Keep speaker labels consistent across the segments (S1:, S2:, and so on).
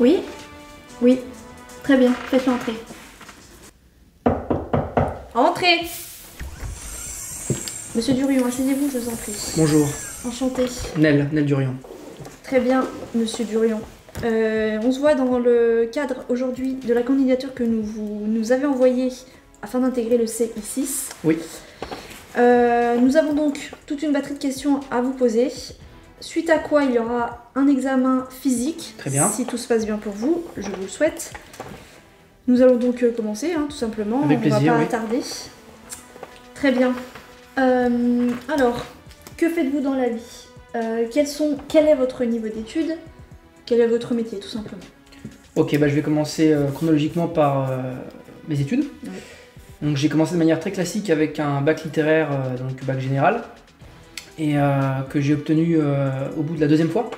S1: Oui. Oui. Très bien, faites-le entrer. Entrez. Monsieur Durion, asseyez-vous, je vous en prie.
S2: Bonjour.
S1: Enchanté.
S2: Nel Durion.
S1: Très bien, monsieur Durion. On se voit dans le cadre aujourd'hui de la candidature que vous nous avez envoyée afin d'intégrer le CI6.
S2: Oui.
S1: Nous avons donc toute une batterie de questions à vous poser, suite à quoi il y aura un examen physique.
S2: Très bien.
S1: Si tout se passe bien pour vous, je vous le souhaite. Nous allons donc commencer, tout simplement.
S2: Avec plaisir,
S1: on va pas
S2: oui.
S1: tarder. Très bien. Alors, que faites-vous dans la vie? Quel est votre niveau d'études? Quel est votre métier, tout simplement?
S2: Ok, bah, je vais commencer chronologiquement par mes études.
S1: Oui.
S2: Donc j'ai commencé de manière très classique avec un bac littéraire, donc bac général, et que j'ai obtenu au bout de la deuxième fois.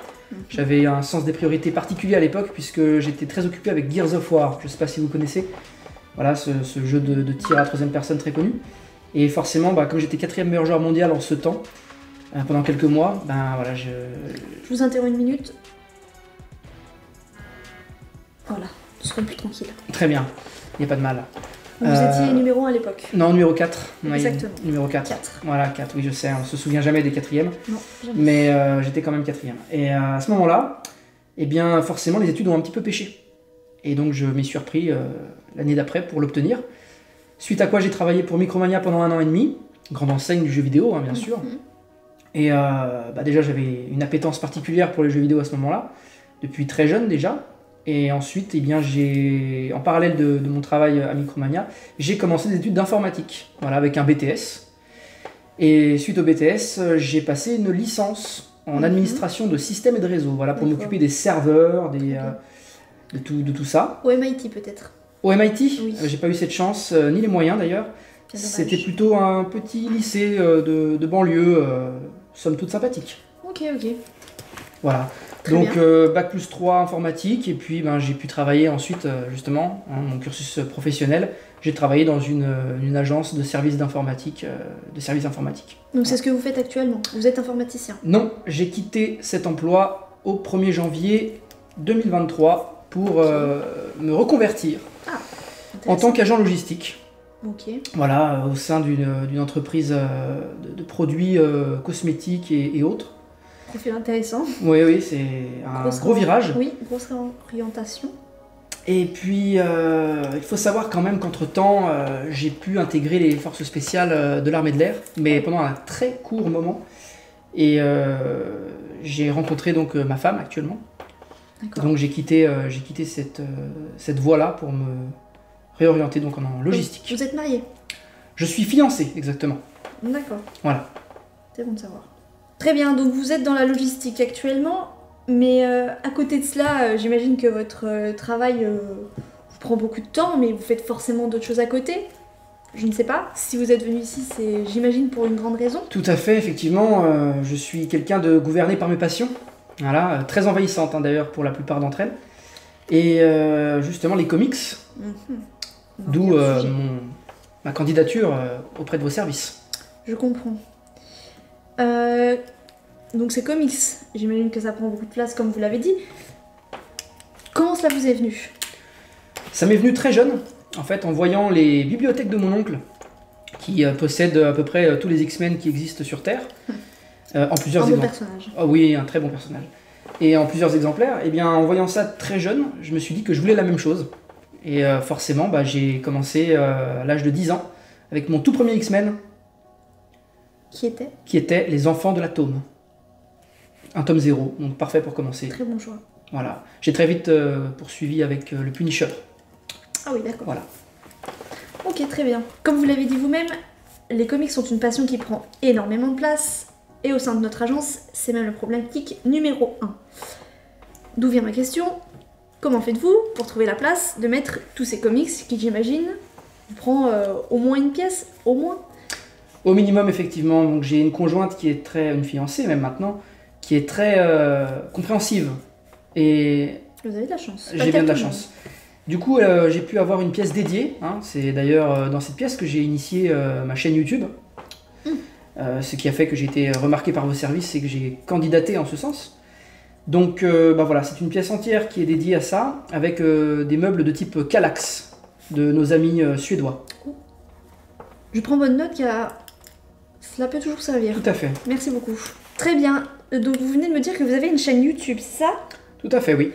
S2: J'avais un sens des priorités particulier à l'époque puisque j'étais très occupé avec Gears of War. Je ne sais pas si vous connaissez. Voilà, ce jeu de tir à la troisième personne très connu. Et forcément, bah, comme j'étais 4e meilleur joueur mondial en ce temps, pendant quelques mois, ben voilà,
S1: Je vous interromps une minute. Voilà, nous serons plus tranquilles.
S2: Très bien, il n'y a pas de mal.
S1: Vous étiez numéro 1 à l'époque.
S2: Non, numéro 4.
S1: Exactement.
S2: Numéro 4.
S1: 4.
S2: Voilà, 4, oui je sais, on se souvient jamais des 4e.
S1: Non, jamais.
S2: Mais j'étais quand même 4e. Et à ce moment-là, eh bien forcément les études ont un petit peu pêché. Et donc je m'y suis repris l'année d'après pour l'obtenir. Suite à quoi j'ai travaillé pour Micromania pendant 1 an et demi, grande enseigne du jeu vidéo bien sûr. Et bah, déjà j'avais une appétence particulière pour les jeux vidéo à ce moment-là, depuis très jeune déjà. Et ensuite, eh bien, en parallèle de mon travail à Micromania, j'ai commencé des études d'informatique, voilà, avec un BTS. Et suite au BTS, j'ai passé une licence en administration de systèmes et de réseaux, voilà, pour m'occuper des serveurs, de tout ça.
S1: Au MIT peut-être.
S2: Au MIT,
S1: Oui.
S2: J'ai pas eu cette chance, ni les moyens d'ailleurs. C'était plutôt un petit lycée de banlieue, somme toute sympathique.
S1: Ok.
S2: Voilà.
S1: Très
S2: Donc
S1: bien.
S2: bac plus 3 informatique, et puis ben, j'ai pu travailler ensuite, justement, mon cursus professionnel, j'ai travaillé dans une agence de services d'informatique,
S1: Donc c'est ce que vous faites actuellement, vous êtes informaticien.
S2: Non, j'ai quitté cet emploi au 1er janvier 2023 pour me reconvertir en tant qu'agent logistique.
S1: Ok.
S2: Voilà, au sein d'une entreprise de produits cosmétiques et autres.
S1: Profil intéressant.
S2: Oui, c'est un gros virage.
S1: Oui, grosse orientation.
S2: Et puis, il faut savoir quand même qu'entre-temps, j'ai pu intégrer les forces spéciales de l'armée de l'air, mais pendant un très court moment. Et j'ai rencontré donc ma femme actuellement. Donc j'ai quitté cette voie-là pour me réorienter donc en logistique.
S1: Vous êtes marié?
S2: Je suis fiancé, exactement.
S1: D'accord.
S2: Voilà.
S1: C'est bon de savoir. Très bien, donc vous êtes dans la logistique actuellement, mais à côté de cela, j'imagine que votre travail vous prend beaucoup de temps, mais vous faites forcément d'autres choses à côté. Je ne sais pas. Si vous êtes venu ici, c'est, j'imagine, pour une grande raison.
S2: Tout à fait, effectivement. Je suis quelqu'un de gouverné par mes passions. Voilà, très envahissante d'ailleurs pour la plupart d'entre elles. Et justement, les comics, d'où ma candidature auprès de vos services.
S1: Je comprends. Donc c'est comics, j'imagine que ça prend beaucoup de place comme vous l'avez dit. Comment cela vous est venu?
S2: Ça m'est venu très jeune, en fait, en voyant les bibliothèques de mon oncle, qui possède à peu près tous les X-Men qui existent sur Terre, en plusieurs
S1: exemplaires. Un bon
S2: exemplaires.
S1: personnage.
S2: Oh oui, un très bon personnage. Et en plusieurs exemplaires, et bien en voyant ça très jeune, je me suis dit que je voulais la même chose. Et forcément, bah, j'ai commencé à l'âge de 10 ans, avec mon tout premier X-Men, qui était Les Enfants de l'Atome. Un tome 0, donc parfait pour commencer.
S1: Très bon choix.
S2: Voilà. J'ai très vite poursuivi avec le Punisher.
S1: Ah oui, d'accord.
S2: Voilà.
S1: Ok, très bien. Comme vous l'avez dit vous-même, les comics sont une passion qui prend énormément de place, et au sein de notre agence, c'est même la problématique numéro 1. D'où vient ma question, comment faites-vous pour trouver la place de mettre tous ces comics qui, j'imagine, vous prend au moins une pièce, au moins?
S2: Au minimum, effectivement. Donc j'ai une conjointe qui est une fiancée même maintenant, qui est très compréhensive. Et
S1: vous avez de la chance.
S2: J'ai bien de la chance. Du coup, j'ai pu avoir une pièce dédiée. C'est d'ailleurs dans cette pièce que j'ai initié ma chaîne YouTube. Ce qui a fait que j'ai été remarqué par vos services et que j'ai candidaté en ce sens. Donc bah voilà, c'est une pièce entière qui est dédiée à ça, avec des meubles de type Kallax, de nos amis suédois.
S1: Je prends bonne note car cela peut toujours servir.
S2: Tout à fait.
S1: Merci beaucoup. Très bien. Donc vous venez de me dire que vous avez une chaîne YouTube, c'est ça?
S2: Tout à fait, oui.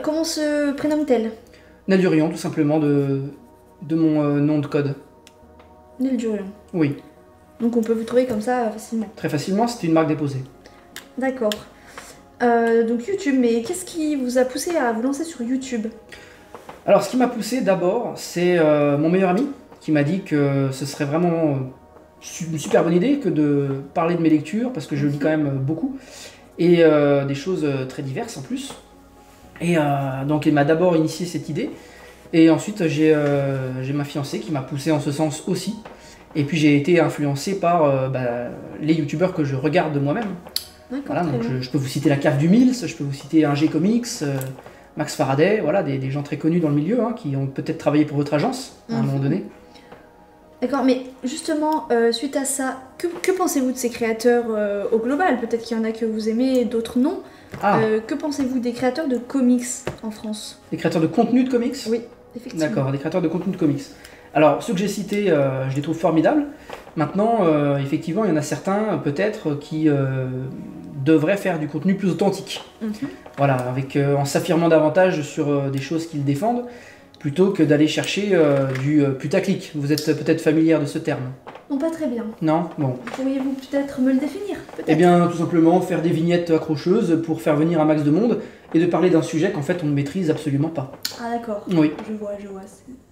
S1: Comment se prénomme-t-elle?
S2: Nadurion, tout simplement, de mon nom de code.
S1: Nel Durion.
S2: Oui,
S1: Donc on peut vous trouver comme ça facilement.
S2: très facilement, c'est une marque déposée.
S1: D'accord. Donc YouTube, mais qu'est-ce qui vous a poussé à vous lancer sur YouTube?
S2: Alors, ce qui m'a poussé d'abord, c'est mon meilleur ami qui m'a dit que ce serait vraiment une super bonne idée que de parler de mes lectures, parce que je lis quand même beaucoup, et des choses très diverses en plus. Et donc, il m'a d'abord initié cette idée, et ensuite j'ai ma fiancée qui m'a poussé en ce sens aussi. Et puis j'ai été influencé par les youtubeurs que je regarde de moi-même.
S1: D'accord,
S2: Voilà,
S1: très
S2: donc
S1: bien.
S2: je peux vous citer la Cave du Mills, je peux vous citer un G Comics, Max Faraday, voilà, des gens très connus dans le milieu, hein, qui ont peut-être travaillé pour votre agence à un moment donné.
S1: D'accord, mais justement, suite à ça, que pensez-vous de ces créateurs au global? Peut-être qu'il y en a que vous aimez, d'autres non.
S2: Ah,
S1: Que pensez-vous des créateurs de comics en France?
S2: des créateurs de contenu de comics?
S1: Oui, effectivement.
S2: D'accord, des créateurs de contenu de comics. Alors, ceux que j'ai cités, je les trouve formidables. Maintenant, effectivement, il y en a certains, peut-être, qui devraient faire du contenu plus authentique.
S1: Mhm.
S2: Voilà, avec, en s'affirmant davantage sur des choses qu'ils défendent, plutôt que d'aller chercher du putaclic. Vous êtes peut-être familière de ce terme?
S1: Non, pas très bien.
S2: Non? Bon.
S1: Pourriez-vous peut-être me le définir?
S2: Eh bien, tout simplement, faire des vignettes accrocheuses pour faire venir un max de monde et de parler d'un sujet qu'en fait on ne maîtrise absolument pas.
S1: Ah d'accord.
S2: Oui.
S1: Je vois.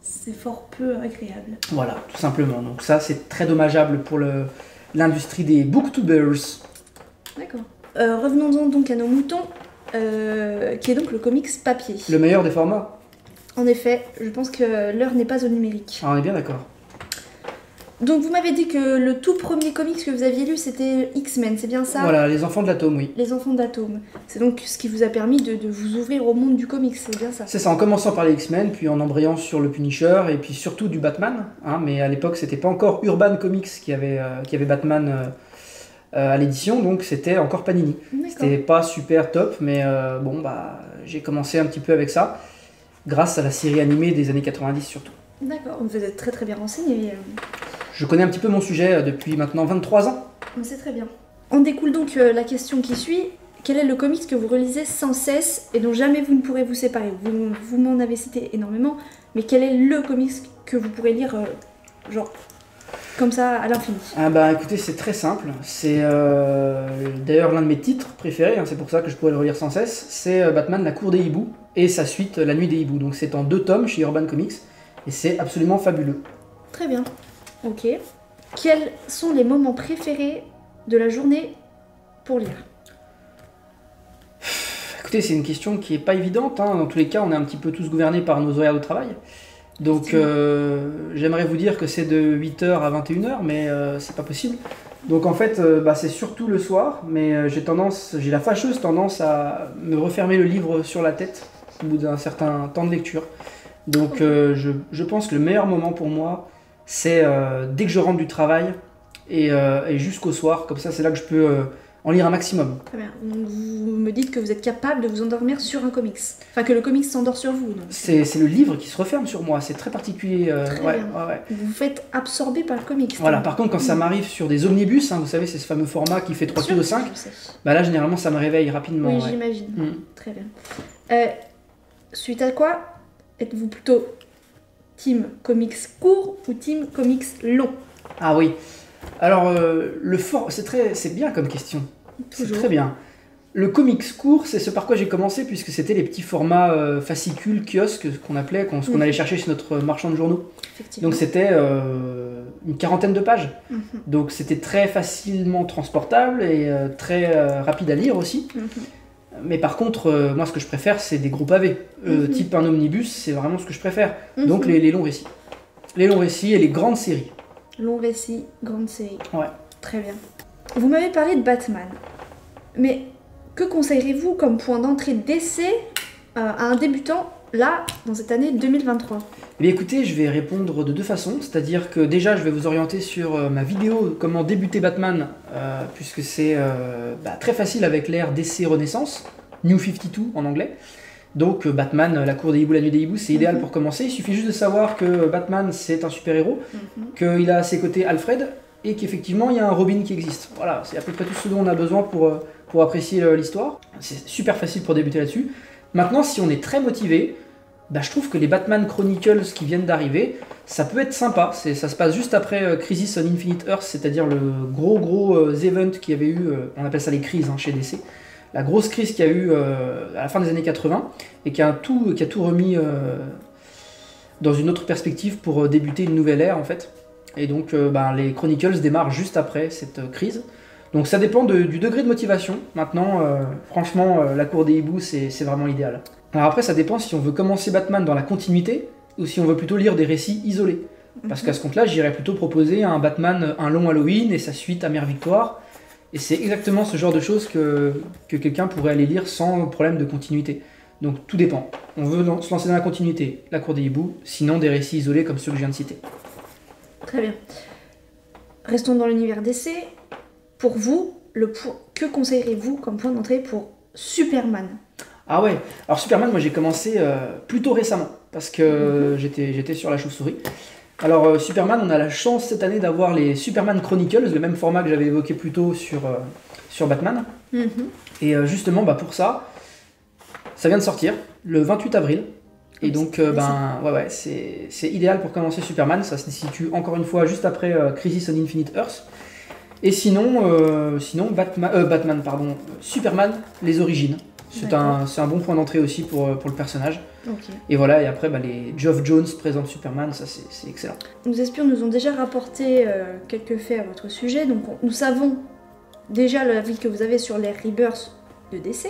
S1: C'est fort peu agréable.
S2: Voilà, tout simplement. Donc ça, c'est très dommageable pour l'industrie des booktubers.
S1: D'accord. Revenons donc à nos moutons, qui est donc le comics papier.
S2: Le meilleur des formats.
S1: En effet, je pense que l'heure n'est pas au numérique.
S2: Ah, on est bien d'accord.
S1: Donc vous m'avez dit que le tout premier comics que vous aviez lu c'était X-Men, c'est bien ça?
S2: Voilà, les enfants de l'atome, oui.
S1: Les enfants d'Atome. C'est donc ce qui vous a permis de vous ouvrir au monde du comics, c'est bien ça?
S2: C'est ça, en commençant par les X-Men, puis en embrayant sur le Punisher, et puis surtout du Batman. Hein, mais à l'époque, c'était pas encore Urban Comics qui avait Batman à l'édition, donc c'était encore Panini.
S1: D'accord.
S2: C'était pas super top, mais bon, bah, j'ai commencé un petit peu avec ça, grâce à la série animée des années 90 surtout.
S1: D'accord, vous êtes très très bien renseigné.
S2: Je connais un petit peu mon sujet depuis maintenant 23 ans.
S1: C'est très bien. En découle donc la question qui suit. Quel est le comics que vous relisez sans cesse et dont jamais vous ne pourrez vous séparer? Vous m'en avez cité énormément, mais quel est le comics que vous pourrez lire, genre, comme ça, à l'infini?
S2: Ah bah écoutez, c'est très simple. C'est d'ailleurs l'un de mes titres préférés, hein, c'est pour ça que je pourrais le relire sans cesse. C'est Batman, la cour des hiboux, et sa suite, La nuit des hiboux. Donc c'est en 2 tomes chez Urban Comics, et c'est absolument fabuleux.
S1: Très bien. Ok. Quels sont les moments préférés de la journée pour lire?
S2: Écoutez, c'est une question qui est pas évidente, hein. Dans tous les cas, on est un petit peu tous gouvernés par nos horaires de travail. Donc j'aimerais vous dire que c'est de 8h à 21h, mais c'est pas possible. Donc en fait, c'est surtout le soir, mais j'ai la fâcheuse tendance à me refermer le livre sur la tête au bout d'un certain temps de lecture. Donc je pense que le meilleur moment pour moi, c'est dès que je rentre du travail et jusqu'au soir, comme ça c'est là que je peux en lire un maximum.
S1: Très bien. Donc, vous me dites que vous êtes capable de vous endormir sur un comics. Enfin, que le comics s'endort sur vous. Donc.
S2: C'est le livre qui se referme sur moi, c'est très particulier.
S1: Très
S2: ouais,
S1: bien.
S2: ouais.
S1: Vous vous faites absorber par le comics.
S2: Voilà,
S1: donc.
S2: par contre, quand ça m'arrive sur des omnibus, hein, vous savez, c'est ce fameux format qui fait 3
S1: Bien
S2: pieds
S1: sûr,
S2: de 5,
S1: je sais.
S2: bah là, généralement, ça me réveille rapidement.
S1: Oui,
S2: ouais.
S1: j'imagine.
S2: Mm.
S1: Très bien. Suite à quoi, êtes-vous plutôt team comics court ou team comics long?
S2: Ah oui. Alors, c'est bien comme question. C'est
S1: Toujours.
S2: très bien. Le comics court, c'est ce par quoi j'ai commencé, puisque c'était les petits formats fascicules, kiosques, qu'on appelait, ce qu'on allait chercher chez notre marchand de journaux.
S1: Effectivement.
S2: Donc c'était une 40aine de pages.
S1: Mhm.
S2: Donc c'était très facilement transportable et très rapide à lire aussi.
S1: Mhm.
S2: Mais par contre, moi ce que je préfère, c'est des gros pavés. Type un omnibus, c'est vraiment ce que je préfère.
S1: Mhm.
S2: Donc les longs récits. Les longs récits et les grandes séries.
S1: Long récit, grande série.
S2: Ouais.
S1: Très bien. Vous m'avez parlé de Batman. Mais que conseillerez-vous comme point d'entrée d'essai à un débutant là, dans cette année 2023?
S2: Eh bien écoutez, je vais répondre de deux façons, c'est-à-dire que déjà je vais vous orienter sur ma vidéo comment débuter Batman, puisque c'est très facile avec l'ère DC Renaissance, New 52 en anglais. Donc Batman, la cour des hiboux, la nuit des hiboux, c'est idéal pour commencer. Il suffit juste de savoir que Batman c'est un super-héros, qu'il a à ses côtés Alfred, et qu'effectivement il y a un Robin qui existe. Voilà, c'est à peu près tout ce dont on a besoin pour apprécier l'histoire. C'est super facile pour débuter là-dessus. Maintenant, si on est très motivé, je trouve que les Batman Chronicles qui viennent d'arriver, ça peut être sympa. Ça se passe juste après Crisis on Infinite Earth, c'est-à-dire le gros event qu'il y avait eu, on appelle ça les crises chez DC. La grosse crise qu'il y a eu à la fin des années 80 et qui a tout remis dans une autre perspective pour débuter une nouvelle ère en fait. Et donc les Chronicles démarrent juste après cette crise. Donc ça dépend du degré de motivation. Maintenant, franchement, la cour des hiboux, c'est vraiment l'idéal. Alors après, ça dépend si on veut commencer Batman dans la continuité ou si on veut plutôt lire des récits isolés. Parce qu'à ce compte-là, j'irais plutôt proposer un Batman, un long Halloween et sa suite Amère Victoire. Et c'est exactement ce genre de choses que quelqu'un pourrait aller lire sans problème de continuité. Donc tout dépend. On veut se lancer dans la continuité, la cour des hiboux, sinon des récits isolés comme ceux que je viens de citer.
S1: Très bien. Restons dans l'univers DC. Pour vous, que conseillerez-vous comme point d'entrée pour Superman?
S2: Ah ouais, alors Superman, moi j'ai commencé plutôt récemment, parce que j'étais sur la chauve-souris. Alors Superman, on a la chance cette année d'avoir les Superman Chronicles, le même format que j'avais évoqué plus tôt sur Batman. Et justement, pour ça vient de sortir, le 28 avril. Et donc, c'est idéal pour commencer Superman, ça se situe encore une fois juste après Crisis on Infinite Earth. Et sinon Superman, les origines. C'est un bon point d'entrée aussi pour le personnage.
S1: Okay.
S2: Et voilà, et après, les Geoff Jones présentent Superman, ça c'est excellent.
S1: Nos espions nous ont déjà rapporté quelques faits à votre sujet, donc nous savons déjà l'avis que vous avez sur l'ère Rebirth de DC,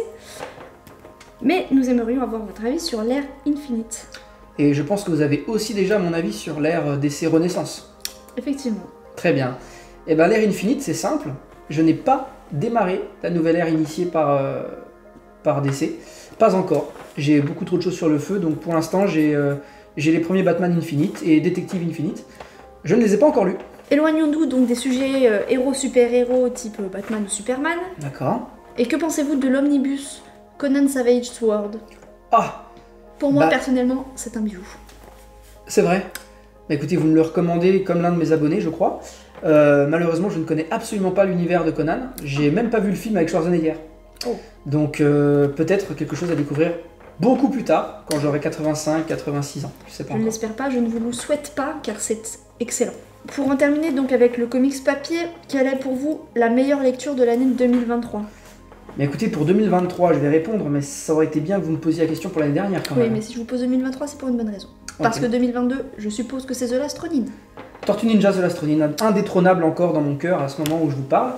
S1: mais nous aimerions avoir votre avis sur l'ère Infinite.
S2: Et je pense que vous avez aussi déjà mon avis sur l'ère DC Renaissance.
S1: Effectivement.
S2: Très bien. Et l'ère Infinite, c'est simple, je n'ai pas démarré la nouvelle ère initiée par DC, pas encore. J'ai beaucoup trop de choses sur le feu, donc pour l'instant j'ai les premiers Batman Infinite et Detective Infinite. Je ne les ai pas encore lus.
S1: Éloignons-nous donc des sujets héros-super-héros type Batman ou Superman.
S2: D'accord.
S1: Et que pensez-vous de l'omnibus Conan Savage Sword?
S2: Ah!
S1: Pour moi, personnellement, c'est un bijou.
S2: C'est vrai. Écoutez, vous me le recommandez comme l'un de mes abonnés, je crois. Malheureusement, je ne connais absolument pas l'univers de Conan. J'ai même pas vu le film avec Schwarzenegger.
S1: Oh.
S2: Donc peut-être quelque chose à découvrir beaucoup plus tard, quand j'aurai 85-86 ans. Je sais pas
S1: encore. Je ne l'espère pas, je ne vous le souhaite pas, car c'est excellent. Pour en terminer donc avec le comics papier, quelle est pour vous la meilleure lecture de l'année 2023?
S2: Mais écoutez, pour 2023, je vais répondre, mais ça aurait été bien que vous me posiez la question pour l'année dernière quand même.
S1: Oui, mais si je vous pose 2023, c'est pour une bonne raison. Parce que 2022, je suppose que c'est The Last Ronin.
S2: Tortue Ninja The Last Ronin, indétrônable encore dans mon cœur à ce moment où je vous parle.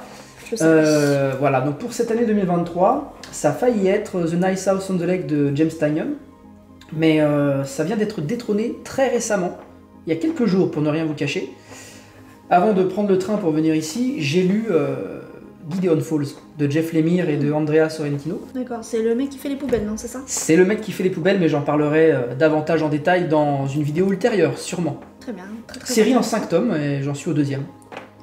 S2: Voilà, donc pour cette année 2023, ça a failli être The Nice House on the Lake de James Tynion, mais ça vient d'être détrôné très récemment, il y a quelques jours pour ne rien vous cacher. Avant de prendre le train pour venir ici, j'ai lu Gideon Falls de Jeff Lemire et de Andrea Sorrentino.
S1: D'accord, c'est le mec qui fait les poubelles, non, c'est ça?
S2: C'est le mec qui fait les poubelles, mais j'en parlerai davantage en détail dans une vidéo ultérieure, sûrement.
S1: Très bien. Très
S2: Série
S1: bien.
S2: en 5 tomes, et j'en suis au 2e.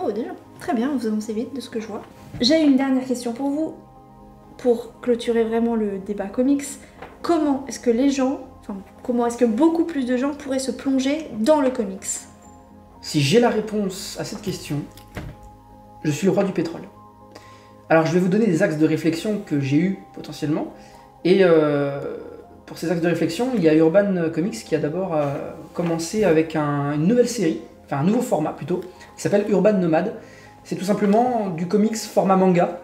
S1: Oh, déjà. Très bien, vous avancez vite de ce que je vois. J'ai une dernière question pour vous, pour clôturer vraiment le débat comics. Comment est-ce que beaucoup plus de gens pourraient se plonger dans le comics?
S2: Si j'ai la réponse à cette question, je suis le roi du pétrole. Alors je vais vous donner des axes de réflexion que j'ai eu potentiellement, et pour ces axes de réflexion, il y a Urban Comics qui a d'abord commencé avec une nouvelle série, enfin un nouveau format plutôt, qui s'appelle Urban Nomad. C'est tout simplement du comics format manga,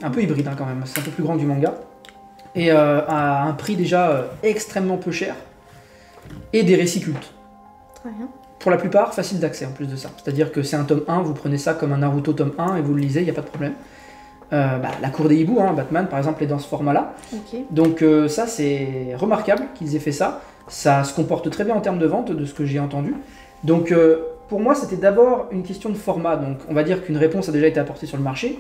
S2: un peu hybride quand même, c'est un peu plus grand que du manga, et à un prix déjà extrêmement peu cher, et des récits cultes.
S1: Très bien.
S2: Pour la plupart, facile d'accès en plus de ça. C'est-à-dire que c'est un tome 1, vous prenez ça comme un Naruto tome 1 et vous le lisez, il n'y a pas de problème. La cour des hiboux, Batman par exemple, est dans ce format-là.
S1: Okay.
S2: Donc ça, c'est remarquable qu'ils aient fait ça. Ça se comporte très bien en termes de vente, de ce que j'ai entendu. Donc pour moi, c'était d'abord une question de format. Donc on va dire qu'une réponse a déjà été apportée sur le marché.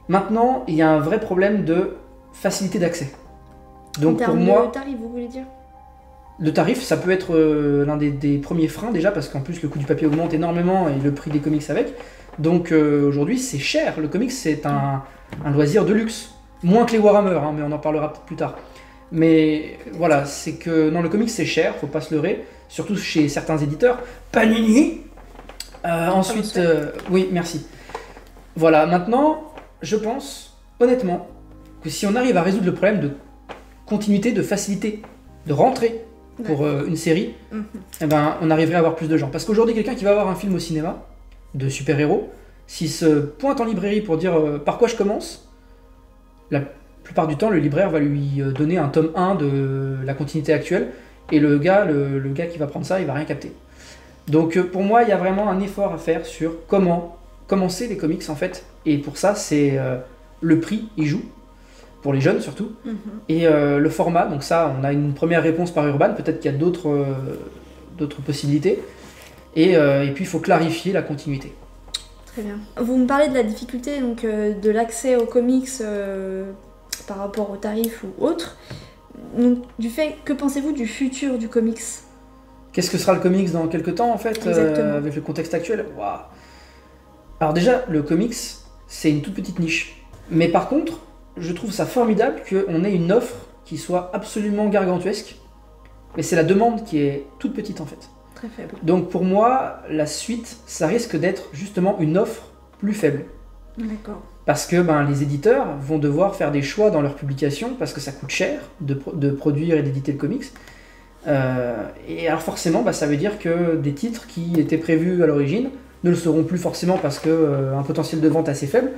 S2: Maintenant, il y a un vrai problème de facilité d'accès. Donc
S1: en
S2: pour moi,
S1: de tarif, vous voulez dire?
S2: Le tarif, ça peut être l'un des premiers freins déjà, parce qu'en plus le coût du papier augmente énormément et le prix des comics avec. Donc aujourd'hui c'est cher, le comics c'est un loisir de luxe. Moins que les Warhammer, hein, mais on en parlera peut-être plus tard. Mais voilà, c'est que non, le comics c'est cher, faut pas se leurrer, surtout chez certains éditeurs. Panini. Ensuite, oui, merci. Voilà, maintenant, je pense honnêtement que si on arrive à résoudre le problème de continuité, de facilité, de rentrée pour une série, eh ben, on arriverait à avoir plus de gens. Parce qu'aujourd'hui, quelqu'un qui va voir un film au cinéma de super-héros, s'il se pointe en librairie pour dire par quoi je commence, la plupart du temps, le libraire va lui donner un tome 1 de la continuité actuelle, et le gars qui va prendre ça, il va rien capter. Donc pour moi, il y a vraiment un effort à faire sur comment commencer les comics en fait, et pour ça, c'est le prix, il joue. Pour les jeunes surtout, et le format, donc ça, on a une première réponse par Urban, peut-être qu'il y a d'autres possibilités, et puis il faut clarifier la continuité.
S1: Très bien. Vous me parlez de la difficulté donc, de l'accès aux comics par rapport aux tarifs ou autres, donc que pensez-vous du futur du comics?
S2: Qu'est-ce que sera le comics dans quelques temps en fait, avec le contexte actuel? Waouh. Alors déjà, le comics, c'est une toute petite niche, mais par contre, je trouve ça formidable qu'on ait une offre qui soit absolument gargantuesque, mais c'est la demande qui est toute petite en fait.
S1: Très faible.
S2: Donc pour moi, la suite, ça risque d'être justement une offre plus faible.
S1: D'accord.
S2: Parce que les éditeurs vont devoir faire des choix dans leur publication, parce que ça coûte cher de produire et d'éditer le comics. Et alors forcément, ça veut dire que des titres qui étaient prévus à l'origine ne le seront plus forcément parce qu'un potentiel de vente assez faible.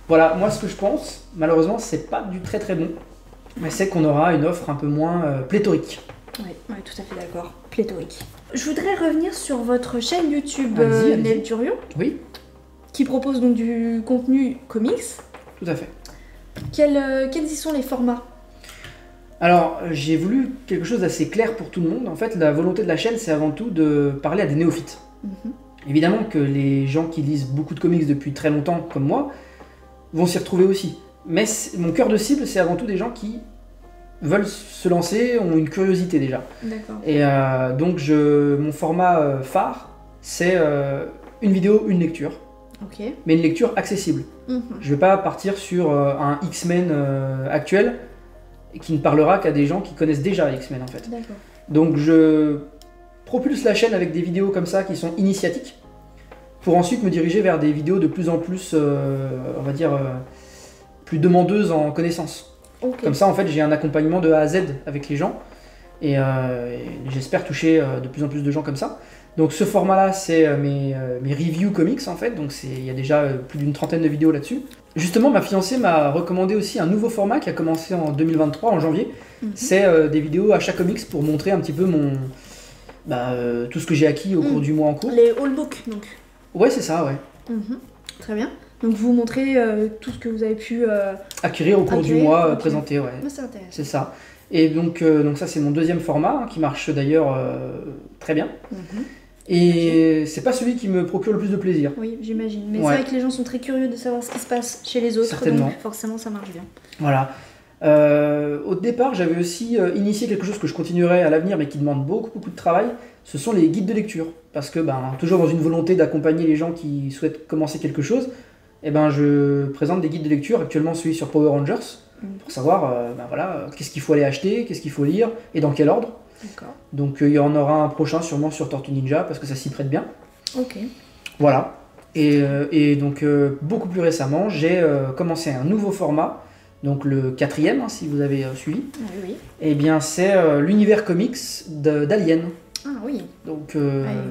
S2: Voilà, moi ce que je pense, malheureusement, c'est pas du très très bon, mais c'est qu'on aura une offre un peu moins pléthorique.
S1: Oui, tout à fait d'accord. Pléthorique. Je voudrais revenir sur votre chaîne YouTube Nelturio,
S2: oui,
S1: qui propose donc du contenu comics.
S2: Tout à fait.
S1: Quels y sont les formats?
S2: Alors, j'ai voulu quelque chose d'assez clair pour tout le monde. En fait, la volonté de la chaîne, c'est avant tout de parler à des néophytes. Évidemment que les gens qui lisent beaucoup de comics depuis très longtemps, comme moi, vont s'y retrouver aussi. Mais mon cœur de cible, c'est avant tout des gens qui veulent se lancer, ont une curiosité déjà.
S1: D'accord.
S2: Et donc mon format phare, c'est une vidéo, une lecture.
S1: Ok.
S2: Mais une lecture accessible. Je vais pas partir sur un X-Men actuel qui ne parlera qu'à des gens qui connaissent déjà X-Men en fait.
S1: D'accord.
S2: Donc je propulse la chaîne avec des vidéos comme ça qui sont initiatiques, pour ensuite me diriger vers des vidéos de plus en plus, on va dire, plus demandeuses en connaissances.
S1: Okay.
S2: Comme ça, en fait, j'ai un accompagnement de A à Z avec les gens, et j'espère toucher de plus en plus de gens comme ça. Donc ce format-là, c'est mes reviews comics, en fait, donc il y a déjà plus d'une trentaine de vidéos là-dessus. Justement, ma fiancée m'a recommandé aussi un nouveau format qui a commencé en 2023, en janvier. C'est des vidéos achat comics pour montrer un petit peu tout ce que j'ai acquis au cours du mois en cours.
S1: Les all books, donc.
S2: Ouais, c'est ça, ouais.
S1: Très bien. Donc vous montrez tout ce que vous avez pu
S2: acquérir au cours du mois, présenter, ouais.
S1: C'est intéressant.
S2: C'est ça. Et donc ça, c'est mon deuxième format, qui marche d'ailleurs très bien. Et c'est pas celui qui me procure le plus de plaisir.
S1: Oui, j'imagine. Mais c'est vrai que les gens sont très curieux de savoir ce qui se passe chez les autres,
S2: certainement.
S1: Donc forcément ça marche bien.
S2: Voilà. Au départ, j'avais aussi initié quelque chose que je continuerai à l'avenir, mais qui demande beaucoup de travail. Ce sont les guides de lecture. Parce que, toujours dans une volonté d'accompagner les gens qui souhaitent commencer quelque chose, je présente des guides de lecture. Actuellement, celui sur Power Rangers, pour savoir qu'est-ce qu'il faut aller acheter, qu'est-ce qu'il faut lire, et dans quel ordre. Donc il y en aura un prochain sûrement sur Tortue Ninja, parce que ça s'y prête bien.
S1: Ok.
S2: Voilà. Et donc, beaucoup plus récemment, j'ai commencé un nouveau format. Donc le 4e, si vous avez suivi,
S1: oui.
S2: Et bien c'est l'univers comics d'Alien.
S1: Ah oui.
S2: Donc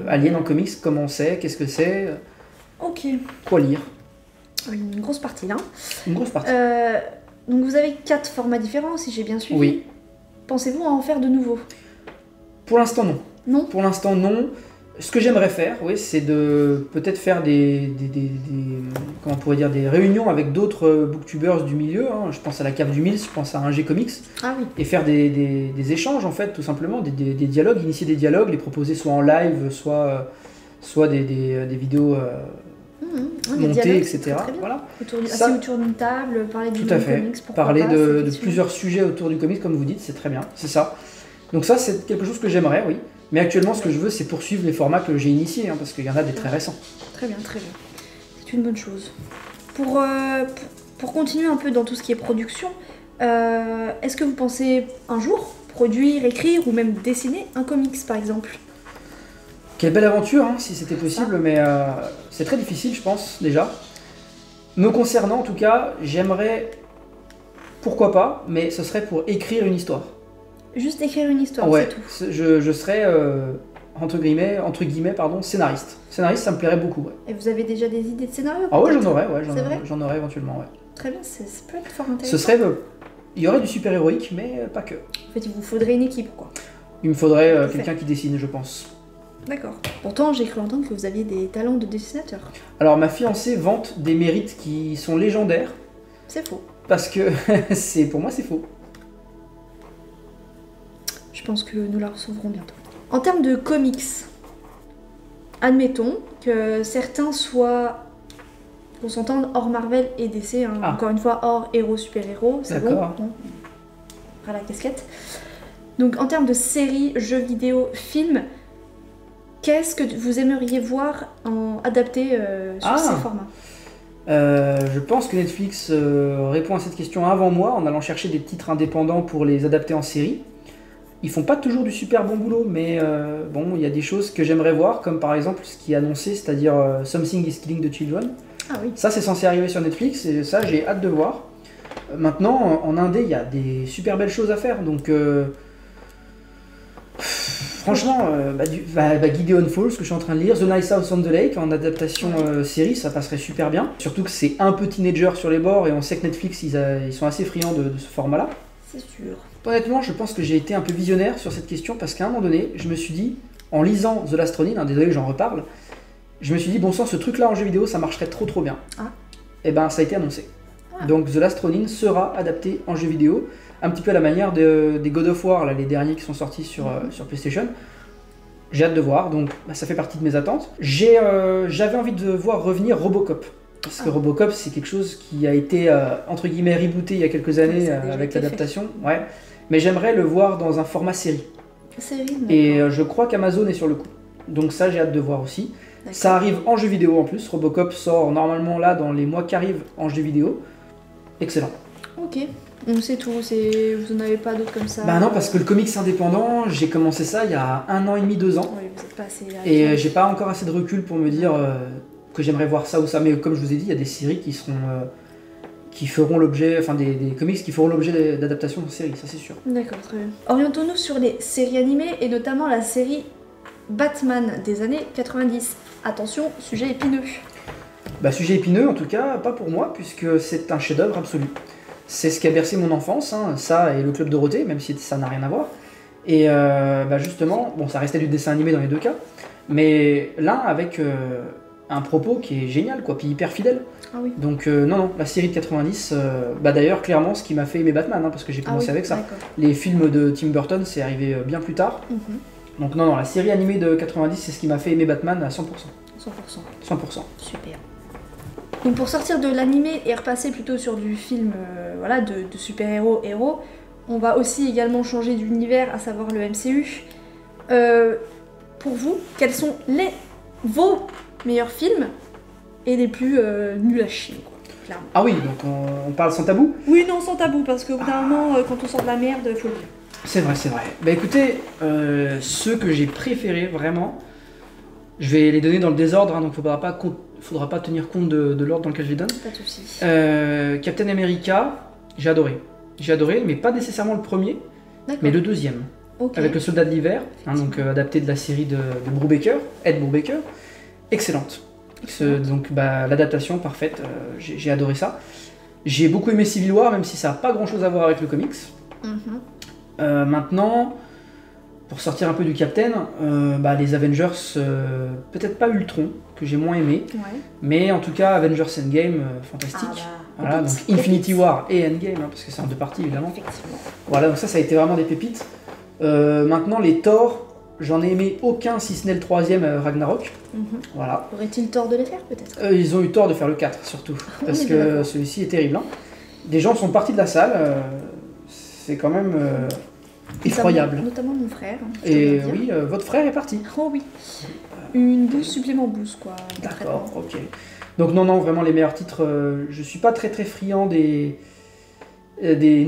S2: Alien en comics, comment c'est, qu'est-ce que c'est,
S1: ok.
S2: Quoi lire.
S1: Une grosse partie là.
S2: Une grosse partie.
S1: Donc vous avez 4 formats différents, si j'ai bien suivi.
S2: Oui.
S1: Pensez-vous à en faire de nouveaux?
S2: Pour l'instant non.
S1: Non.
S2: Pour l'instant non. Ce que j'aimerais faire, oui, c'est de peut-être faire comment on pourrait dire, des réunions avec d'autres booktubers du milieu. Je pense à la Cave du Mills, je pense à un G-Comics.
S1: Ah oui.
S2: Et faire des échanges, en fait, tout simplement, des dialogues, initier des dialogues, les proposer soit en live, soit des vidéos montées, etc. Voilà.
S1: Autour d'une table, parler du
S2: tout à fait.
S1: comics,
S2: Parler de plusieurs sujets autour du comics, comme vous dites, c'est très bien, c'est ça. Donc ça, c'est quelque chose que j'aimerais, oui. Mais actuellement, ce que je veux, c'est poursuivre les formats que j'ai initiés, hein, parce qu'il y en a des très récents.
S1: Très bien, très bien. C'est une bonne chose. Pour continuer un peu dans tout ce qui est production, est-ce que vous pensez un jour produire, écrire ou même dessiner un comics par exemple?
S2: Quelle belle aventure, hein, si c'était possible, mais c'est très difficile, je pense, déjà. Me concernant, en tout cas, j'aimerais, pourquoi pas, mais ce serait pour écrire une histoire.
S1: Juste écrire une histoire,
S2: Ouais,
S1: c'est tout.
S2: je serais, entre guillemets, scénariste. Scénariste, ça me plairait beaucoup, ouais.
S1: Et vous avez déjà des idées de scénario?
S2: Ah ouais,
S1: peut-être?
S2: j'en aurais éventuellement, ouais.
S1: Très bien, ça peut être fort intéressant.
S2: Ce serait, il y aurait du super héroïque, mais pas que.
S1: En fait, il vous faudrait une équipe, quoi.
S2: Il me faudrait quelqu'un qui dessine, je pense.
S1: D'accord. Pourtant, j'ai cru entendre que vous aviez des talents de dessinateur.
S2: Alors, ma fiancée vante des mérites qui sont légendaires,
S1: C'est faux.
S2: parce que pour moi, c'est faux.
S1: Je pense que nous la recevrons bientôt. En termes de comics, admettons que certains soient, qu'on s'entende, hors Marvel et DC, hein. Encore une fois, hors héros, super-héros, c'est bon,
S2: D'accord.
S1: on fera la casquette. Donc en termes de séries, jeux vidéo, films, qu'est-ce que vous aimeriez voir adapté sur ces formats?
S2: Je pense que Netflix répond à cette question avant moi en allant chercher des titres indépendants pour les adapter en série. Ils font pas toujours du super bon boulot, mais bon, il y a des choses que j'aimerais voir, comme par exemple ce qui est annoncé, c'est-à-dire Something is Killing the Children.
S1: Ah oui.
S2: Ça, c'est censé arriver sur Netflix, et ça, j'ai hâte de voir. Maintenant, en Indé, il y a des super belles choses à faire, donc franchement, Gideon Falls, que je suis en train de lire, The Nice House on the Lake, en adaptation série, ça passerait super bien. Surtout que c'est un peu teenager sur les bords, et on sait que Netflix, ils sont assez friands de ce format-là.
S1: C'est sûr.
S2: Honnêtement, je pense que j'ai été un peu visionnaire sur cette question, parce qu'à un moment donné, je me suis dit, en lisant The Last Ronin, désolé, j'en reparle, je me suis dit, bon sang, ce truc-là en jeu vidéo, ça marcherait trop bien.
S1: Ah.
S2: Et ben, ça a été annoncé. Donc The Last Ronin sera adapté en jeu vidéo, un petit peu à la manière des God of War, là, les derniers qui sont sortis sur PlayStation. J'ai hâte de voir, donc ça fait partie de mes attentes. J'avais envie de voir revenir Robocop. Parce que Robocop, c'est quelque chose qui a été, entre guillemets, rebooté il y a quelques années avec l'adaptation. Ouais. Mais j'aimerais le voir dans un format série.
S1: Série,
S2: et je crois qu'Amazon est sur le coup. Donc ça, j'ai hâte de voir aussi. Ça arrive en jeu vidéo en plus. Robocop sort normalement là dans les mois qui arrivent en jeu vidéo. Excellent.
S1: Ok, on sait tout, vous n'en avez pas d'autres comme ça?
S2: Bah non, parce que le comics indépendant, j'ai commencé ça il y a 1 an et demi, 2 ans.
S1: Oui, vous êtes pas assez...
S2: Et j'ai pas encore assez de recul pour me dire que j'aimerais voir ça ou ça. Mais comme je vous ai dit, il y a des séries qui seront... qui feront l'objet, enfin des comics qui feront l'objet d'adaptation de séries, ça c'est sûr.
S1: D'accord, très bien. Orientons-nous sur les séries animées et notamment la série Batman des années 90. Attention, sujet épineux.
S2: Bah sujet épineux en tout cas, pas pour moi, puisque c'est un chef-d'œuvre absolu. C'est ce qui a bercé mon enfance, hein, ça et le Club Dorothée, même si ça n'a rien à voir. Et justement, bon ça restait du dessin animé dans les deux cas, mais l'un avec un propos qui est génial, quoi, puis hyper fidèle.
S1: Ah oui.
S2: Donc non, la série de 90, d'ailleurs clairement ce qui m'a fait aimer Batman, hein, parce que j'ai commencé avec ça. Les films de Tim Burton, c'est arrivé bien plus tard. Donc non, la série animée de 90, c'est ce qui m'a fait aimer Batman à 100%. 100%.
S1: Super. Donc pour sortir de l'animé et repasser plutôt sur du film de super-héros, on va aussi également changer d'univers, à savoir le MCU. Pour vous, quels sont vos meilleurs films et les plus nuls à chier, quoi, clairement.
S2: Ah oui, donc on parle sans tabou?
S1: Oui, non, sans tabou, parce qu'au bout d'un moment, quand on sort de la merde, faut le dire.
S2: C'est vrai. Bah écoutez, ceux que j'ai préférés, vraiment, je vais les donner dans le désordre, hein, donc faudra pas tenir compte de l'ordre dans lequel je les donne.
S1: Pas de soucis.
S2: Captain America, j'ai adoré, mais pas nécessairement le premier, mais le deuxième. Okay. Avec le Soldat de l'hiver, hein, donc adapté de la série de Brubaker, Ed Brubaker. Excellente. Donc l'adaptation parfaite, j'ai adoré ça. J'ai beaucoup aimé Civil War, même si ça n'a pas grand chose à voir avec le comics. Maintenant, pour sortir un peu du Captain, les Avengers, peut-être pas Ultron, que j'ai moins aimé, mais en tout cas Avengers Endgame, fantastique. Voilà, donc Infinity War et Endgame, hein, parce que c'est en deux parties évidemment. Voilà, donc ça a été vraiment des pépites. Maintenant les Thor, j'en ai aimé aucun si ce n'est le troisième, Ragnarok. Voilà.
S1: Aurait-il tort de les faire peut-être?
S2: Ils ont eu tort de faire le 4 surtout, parce que celui-ci est terrible. Hein. Des gens sont partis de la salle, c'est quand même effroyable.
S1: Notamment mon frère. Je
S2: Et
S1: dois dire.
S2: oui, votre frère est parti.
S1: Oh oui. Une bouse supplément bouse, quoi.
S2: D'accord, ok. Donc non, vraiment les meilleurs titres. Je suis pas très friand des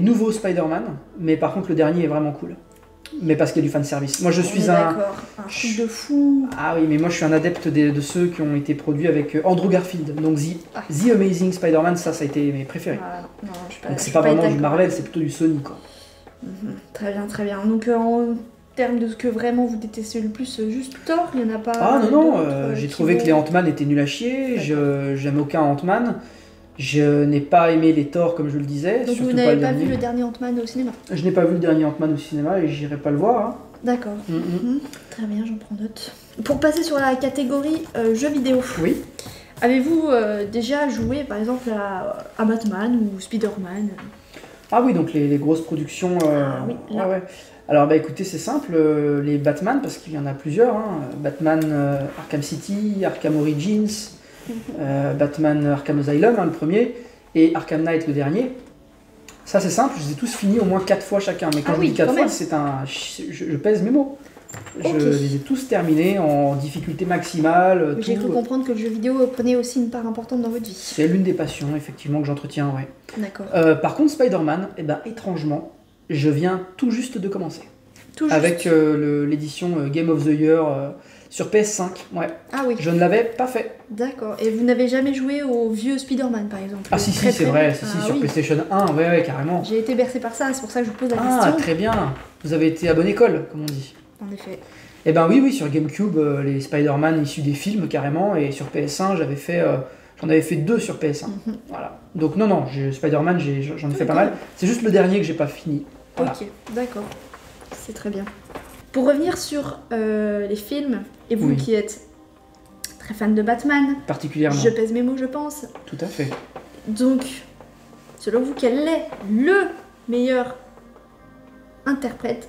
S2: nouveaux Spider-Man, mais par contre le dernier est vraiment cool. Mais parce qu'il y a du fanservice. Moi je suis un...
S1: D'accord, un truc de fou.
S2: Ah oui, mais moi je suis un adepte de ceux qui ont été produits avec Andrew Garfield. Donc The Amazing Spider-Man, ça a été mes préférés.
S1: Voilà. Non, je suis pas,
S2: Donc
S1: je
S2: c'est
S1: suis
S2: pas vraiment du
S1: d'accord.
S2: Marvel, c'est plutôt du Sony quoi.
S1: Très bien, très bien. Donc en termes de ce que vraiment vous détestez le plus, juste Thor, il n'y en a pas.
S2: Ah non,
S1: d'autres,
S2: j'ai
S1: qui
S2: trouvé
S1: vont-
S2: que les Ant-Man étaient nuls à chier, j'aime aucun Ant-Man. Je n'ai pas aimé les Thor comme je le disais,
S1: Donc
S2: surtout
S1: vous
S2: pas
S1: n'avez
S2: le
S1: pas
S2: dernier.
S1: vu le dernier Ant-Man au cinéma?
S2: Je n'ai pas vu le dernier Ant-Man au cinéma et j'irai pas le voir. Hein.
S1: D'accord.
S2: Mhm.
S1: Très bien, j'en prends note. Pour passer sur la catégorie jeux vidéo,
S2: Oui.
S1: avez-vous déjà joué par exemple à Batman ou Spider-Man?
S2: Ah oui, donc les grosses productions.
S1: Ah oui, là.
S2: ouais. Alors bah écoutez, c'est simple, les Batman, parce qu'il y en a plusieurs. Hein. Batman Arkham City, Arkham Origins, Batman Arkham Asylum, hein, le premier, et Arkham Knight, le dernier. Ça c'est simple, je les ai tous finis au moins 4 fois chacun. Mais quand
S1: Ah
S2: je
S1: oui,
S2: dis 4
S1: quand
S2: fois,
S1: même.
S2: c'est un. Je pèse mes mots.
S1: Ok.
S2: Je les ai tous terminés en difficulté maximale.
S1: J'ai
S2: tout.
S1: cru comprendre que le jeu vidéo prenait aussi une part importante dans votre vie.
S2: C'est l'une des passions, effectivement, que j'entretiens, ouais.
S1: D'accord.
S2: Par contre, Spider-Man, eh ben, étrangement, je viens tout juste de commencer.
S1: Tout juste.
S2: Avec l'édition Game of the Year sur PS5, ouais.
S1: Ah oui,
S2: Je ne l'avais pas fait.
S1: d'accord. Et vous n'avez jamais joué au vieux Spider-Man par exemple?
S2: Ah si,
S1: Très,
S2: c'est
S1: très
S2: vrai,
S1: vieux.
S2: si,
S1: Ah
S2: sur
S1: oui.
S2: PlayStation 1, ouais, carrément.
S1: J'ai été bercée par ça, c'est pour ça que je vous pose la
S2: Ah,
S1: question.
S2: très bien. Vous avez été à bonne école, comme on dit.
S1: En effet.
S2: Eh ben oui, sur GameCube, les Spider-Man issus des films, carrément, et sur PS1, j'en avais fait 2 sur PS1. Voilà. Donc non, Spider-Man, j'en ai fait pas mal. C'est juste le dernier que j'ai pas fini. Voilà.
S1: Ok, d'accord. C'est très bien. Pour revenir sur les films, et vous
S2: Oui.
S1: qui êtes très fan de Batman,
S2: Particulièrement.
S1: je pèse mes mots, je pense.
S2: Tout à fait.
S1: Donc, selon vous, quel est le meilleur interprète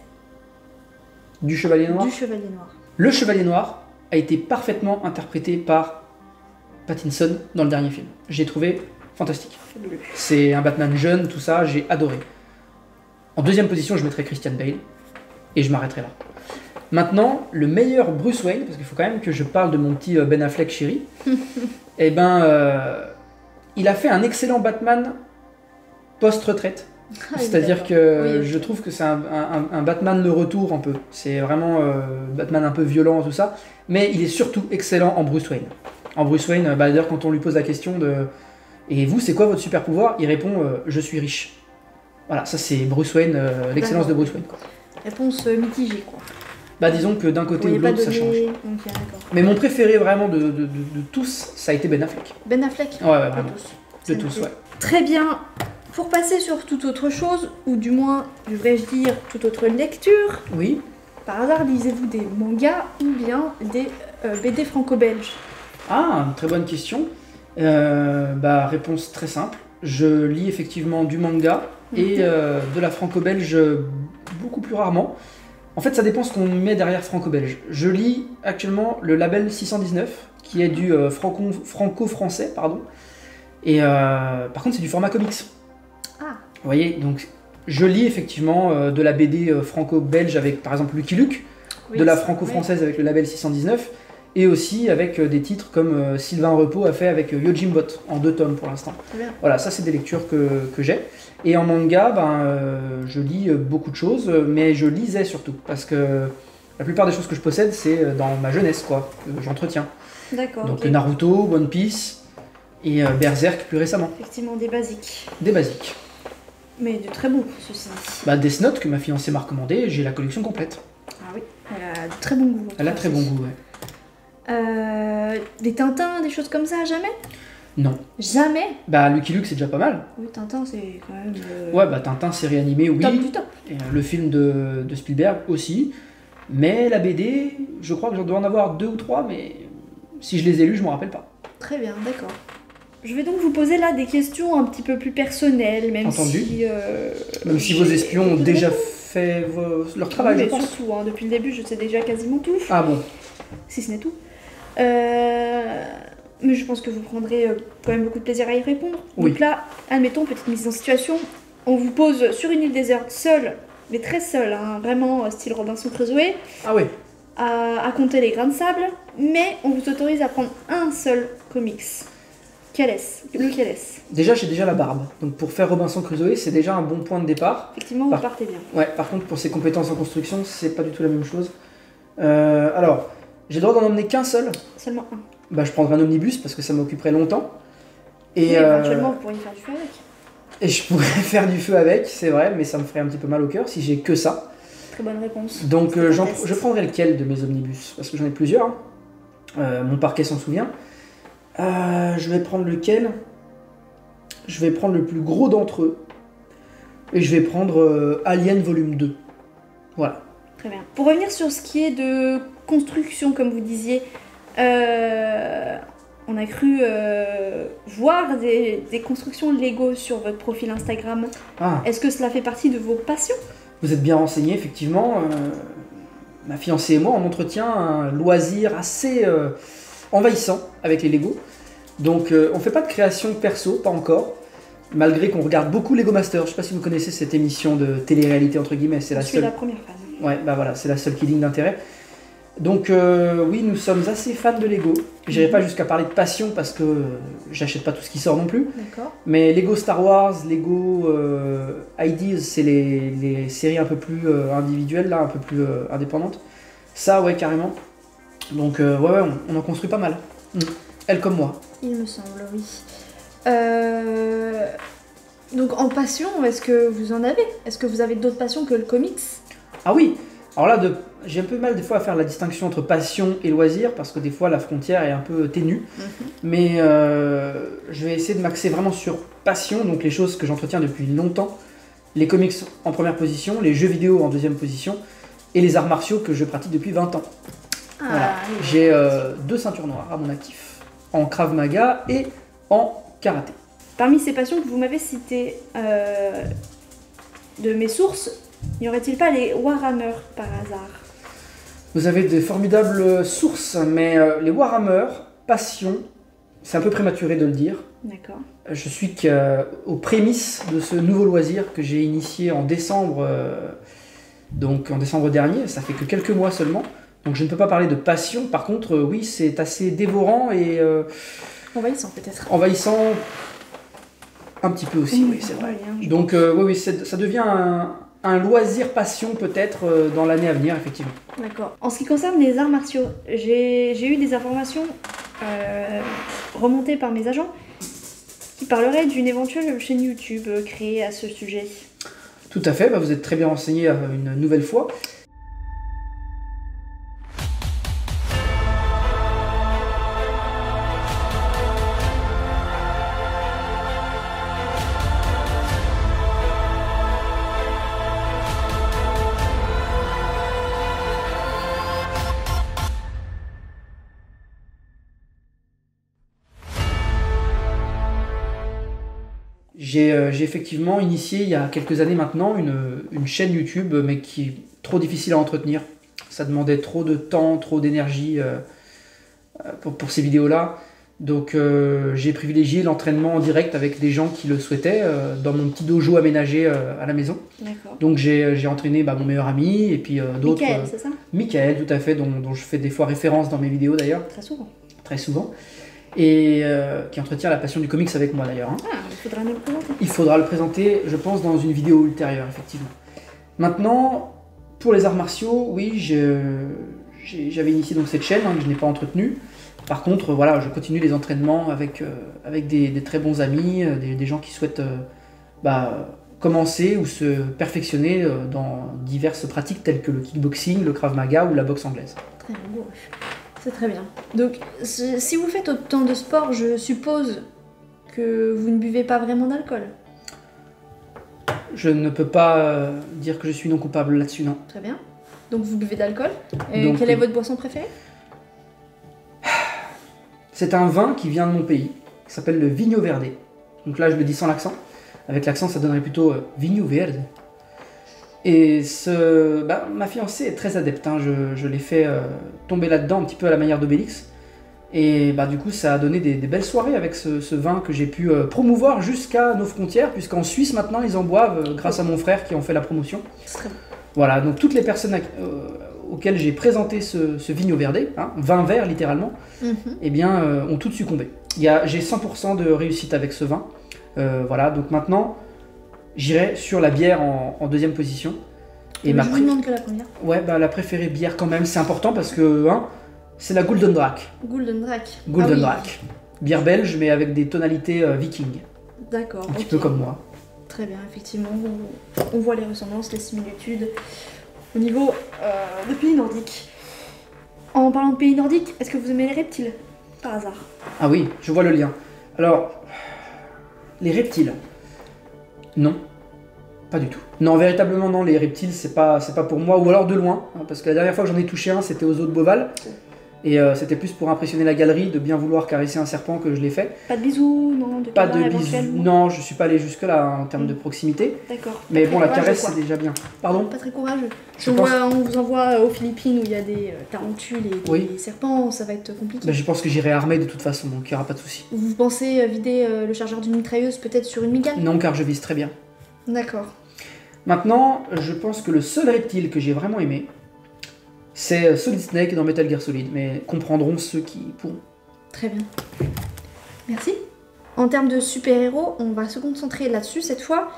S2: Du Chevalier Noir.
S1: du Chevalier Noir?
S2: Le Chevalier Noir a été parfaitement interprété par Pattinson dans le dernier film. J'ai trouvé fantastique.
S1: Fabuleux.
S2: C'est un Batman jeune, tout ça, j'ai adoré. En deuxième position, je mettrais Christian Bale, et je m'arrêterai là. Maintenant, le meilleur Bruce Wayne, parce qu'il faut quand même que je parle de mon petit Ben Affleck chéri, eh ben, il a fait un excellent Batman post-retraite.
S1: Ah,
S2: C'est-à-dire
S1: d'accord.
S2: que
S1: Oui,
S2: je trouve que c'est un Batman le retour un peu. C'est vraiment Batman un peu violent, tout ça. Mais il est surtout excellent en Bruce Wayne. En Bruce Wayne, d'ailleurs, quand on lui pose la question de « Et vous, c'est quoi votre super pouvoir ?» Il répond « Je suis riche ». Voilà, ça c'est Bruce Wayne, l'excellence de Bruce Wayne. Quoi.
S1: Réponse mitigée, quoi.
S2: Bah disons que d'un côté
S1: Vous
S2: ou de
S1: n'avez
S2: l'autre,
S1: pas
S2: ça
S1: donné...
S2: change.
S1: Ok, d'accord.
S2: Mais mon préféré vraiment de tous, ça a été Ben Affleck.
S1: Ben Affleck?
S2: Ouais, vraiment.
S1: tous.
S2: De
S1: C'est
S2: tous,
S1: noté.
S2: ouais.
S1: Très bien. Pour passer sur toute autre chose, ou du moins, devrais-je dire, toute autre lecture,
S2: Oui.
S1: par hasard, lisez-vous des mangas ou bien des BD franco-belges?
S2: Ah, une très bonne question. Réponse très simple. Je lis effectivement du manga et de la franco-belge beaucoup plus rarement. En fait, ça dépend ce qu'on met derrière franco-belge. Je lis actuellement le label 619, qui est du franco-français, pardon. Et par contre, c'est du format comics.
S1: Ah.
S2: Vous voyez, donc je lis effectivement de la BD franco-belge avec par exemple Lucky Luke,
S1: Oui,
S2: de la
S1: c'est
S2: franco-française avec le label 619, et aussi avec des titres comme Sylvain Repos a fait avec Yojimbot, en 2 tomes pour l'instant.
S1: Très bien.
S2: Voilà, ça c'est des lectures que j'ai. Et en manga, je lis beaucoup de choses, mais je lisais surtout, parce que la plupart des choses que je possède, c'est dans ma jeunesse, quoi, que j'entretiens.
S1: D'accord.
S2: Donc
S1: ok.
S2: Naruto, One Piece, et Berserk plus récemment.
S1: Effectivement, des basiques.
S2: Des basiques.
S1: Mais de très bons, ceci dit.
S2: Death Note, que ma fiancée m'a recommandé, j'ai la collection complète.
S1: Ah oui, elle a de très bon goût.
S2: Elle a très bon goût, ouais.
S1: Des Tintins, des choses comme ça, jamais?
S2: Non.
S1: Jamais?
S2: Lucky Luke, c'est déjà pas mal.
S1: Oui, Tintin, c'est quand même...
S2: Ouais, Tintin, série animée, oui.
S1: Top du top.
S2: Et, le film de Spielberg aussi. Mais la BD, je crois que j'en dois en avoir 2 ou 3, mais si je les ai lus, je m'en rappelle pas.
S1: Très bien, d'accord. Je vais donc vous poser là des questions un petit peu plus personnelles, même
S2: Entendu.
S1: si...
S2: Même si vos espions ont déjà fait leur travail, je
S1: mais
S2: pense.
S1: surtout, hein, depuis le début, je sais déjà quasiment tout,
S2: Ah bon.
S1: si ce n'est tout. Mais je pense que vous prendrez quand même beaucoup de plaisir à y répondre.
S2: Oui.
S1: Donc là, admettons, petite mise en situation, on vous pose sur une île déserte seul mais très seul, hein, vraiment style Robinson Crusoe,
S2: Ah oui.
S1: à compter les grains de sable, mais on vous autorise à prendre un seul comics. Quel est-ce? Lequel est-ce?
S2: Déjà, j'ai déjà la barbe. Donc pour faire Robinson Crusoe, c'est déjà un bon point de départ.
S1: Effectivement, vous partez bien.
S2: Ouais, par contre, pour ses compétences en construction, c'est pas du tout la même chose. Alors, j'ai le droit d'en emmener qu'un seul.
S1: Seulement un.
S2: Bah, je prendrai un omnibus parce que ça m'occuperait longtemps.
S1: Et éventuellement, vous pourriez faire du feu avec.
S2: Et je pourrais faire du feu avec, c'est vrai, mais ça me ferait un petit peu mal au cœur si j'ai que ça.
S1: Très bonne réponse.
S2: Donc je prendrai lequel de mes omnibus? Parce que j'en ai plusieurs. Mon parquet s'en souvient. Je vais prendre lequel? Je vais prendre le plus gros d'entre eux. Et je vais prendre Alien Volume 2. Voilà.
S1: Très bien. Pour revenir sur ce qui est de construction, comme vous disiez, on a cru voir des constructions Lego sur votre profil Instagram.
S2: Ah,
S1: Est-ce que cela fait partie de vos passions?
S2: vous êtes bien renseigné, effectivement. Ma fiancée et moi, on entretient un loisir assez envahissant avec les Lego. Donc on fait pas de création perso, pas encore. Malgré qu'on regarde beaucoup Lego Master. Je sais pas si vous connaissez cette émission de télé-réalité entre guillemets. C'est
S1: Je
S2: la
S1: suis
S2: seule.
S1: la première fan.
S2: Ouais, bah voilà, c'est la seule qui ligne d'intérêt. Donc oui, nous sommes assez fans de Lego. J'irai pas jusqu'à parler de passion parce que j'achète pas tout ce qui sort non plus.
S1: D'accord.
S2: Mais Lego Star Wars, Lego Ideas, c'est les séries un peu plus individuelles, là, un peu plus indépendantes. Ça, ouais, carrément. Donc ouais, on en construit pas mal. Elle comme moi.
S1: Il me semble, oui. Donc en passion, est-ce que vous en avez? Est-ce que vous avez d'autres passions que le comics?
S2: Ah oui. Alors là, j'ai un peu mal des fois à faire la distinction entre passion et loisir parce que des fois la frontière est un peu ténue. Mais je vais essayer de m'axer vraiment sur passion, donc les choses que j'entretiens depuis longtemps. Les comics en première position, les jeux vidéo en deuxième position et les arts martiaux que je pratique depuis 20 ans. Voilà. J'ai 2 ceintures noires à mon actif, en Krav Maga et en karaté.
S1: Parmi ces passions que vous m'avez citées, de mes sources, n'y aurait-il pas les Warhammer par hasard?
S2: Vous avez de formidables sources, mais les Warhammer, passion, c'est un peu prématuré de le dire.
S1: D'accord.
S2: Je suis aux prémices de ce nouveau loisir que j'ai initié en décembre, donc en décembre dernier, ça fait que quelques mois seulement. Donc je ne peux pas parler de passion, par contre oui c'est assez dévorant et
S1: Envahissant peut-être.
S2: envahissant un petit peu aussi, oui c'est vrai. Donc oui, ça devient un loisir passion peut-être dans l'année à venir effectivement.
S1: D'accord. En ce qui concerne les arts martiaux, j'ai eu des informations remontées par mes agents qui parleraient d'une éventuelle chaîne YouTube créée à ce sujet.
S2: Tout à fait, bah, vous êtes très bien renseigné une nouvelle fois. J'ai effectivement initié il y a quelques années maintenant une chaîne YouTube, mais qui est trop difficile à entretenir. Ça demandait trop de temps, trop d'énergie pour ces vidéos-là. Donc j'ai privilégié l'entraînement en direct avec des gens qui le souhaitaient dans mon petit dojo aménagé à la maison.
S1: D'accord.
S2: Donc j'ai entraîné mon meilleur ami et puis d'autres.
S1: Michael, c'est ça?
S2: Michael, tout à fait, dont je fais des fois référence dans mes vidéos d'ailleurs.
S1: Très souvent.
S2: Très souvent. Et qui entretient la passion du comics avec moi d'ailleurs. Hein.
S1: Ah, il faudra nous le présenter.
S2: Il faudra le présenter, je pense, dans une vidéo ultérieure, effectivement. Maintenant, pour les arts martiaux, oui, j'avais initié donc cette chaîne que je n'ai pas entretenue. Par contre, voilà, je continue les entraînements avec des très bons amis, des gens qui souhaitent commencer ou se perfectionner dans diverses pratiques telles que le kickboxing, le krav maga ou la boxe anglaise.
S1: Très rigoureux. C'est très bien. Donc, si vous faites autant de sport, je suppose que vous ne buvez pas vraiment d'alcool.
S2: Je ne peux pas dire que je suis non coupable là-dessus, non.
S1: Très bien. Donc vous buvez de l'alcool. Et
S2: Donc,
S1: quelle est votre boisson préférée?
S2: C'est un vin qui vient de mon pays, qui s'appelle le Vinho Verde. Donc là, je le dis sans l'accent. Avec l'accent, ça donnerait plutôt Vinho Verde. Et ma fiancée est très adepte. Hein. Je l'ai fait tomber là-dedans un petit peu à la manière d'Obélix. Et bah, du coup, ça a donné des belles soirées avec ce vin que j'ai pu promouvoir jusqu'à nos frontières, puisqu'en Suisse maintenant ils en boivent grâce à mon frère qui en fait la promotion.
S1: C'est très bon.
S2: Voilà, donc toutes les personnes auxquelles j'ai présenté ce Vigno Verde, hein, vin vert littéralement, eh bien, ont toutes succombé. J'ai 100% de réussite avec ce vin. Voilà, donc maintenant, j'irai sur la bière en deuxième position.
S1: Et je vous demande que la première.
S2: Ouais, bah la préférée bière quand même, c'est important parce que hein, c'est la Gulden Draak.
S1: Golden Draak.
S2: Gulden Draak. Bière belge, mais avec des tonalités viking.
S1: D'accord.
S2: Un petit peu comme moi.
S1: Très bien, effectivement. On voit les ressemblances, les similitudes au niveau de pays nordiques. En parlant de pays nordiques, est-ce que vous aimez les reptiles par hasard?
S2: Ah oui, je vois le lien. Alors, les reptiles. Non. Pas du tout. Non, véritablement non, les reptiles, c'est pas pour moi, ou alors de loin, hein, parce que la dernière fois que j'en ai touché un, c'était aux eaux de Beauval, et c'était plus pour impressionner la galerie, de bien vouloir caresser un serpent que je l'ai fait.
S1: Pas de bisous, non?
S2: Pas de bisous, non, je suis pas allé jusque-là hein, en termes de proximité.
S1: D'accord.
S2: Mais bon, la caresse, c'est déjà bien. Pardon?
S1: Pas très courageux.
S2: Je pense...
S1: On vous envoie aux Philippines où il y a des tarentules et des serpents, ça va être compliqué.
S2: Bah, je pense que j'irai armé de toute façon, donc il n'y aura pas de souci.
S1: Vous pensez vider le chargeur d'une mitrailleuse peut-être sur une migale?
S2: Non, car je vise très bien.
S1: D'accord.
S2: Maintenant, je pense que le seul reptile que j'ai vraiment aimé, c'est Solid Snake dans Metal Gear Solid, mais comprendront ceux qui pourront.
S1: Très bien. Merci. En termes de super-héros, on va se concentrer là-dessus cette fois.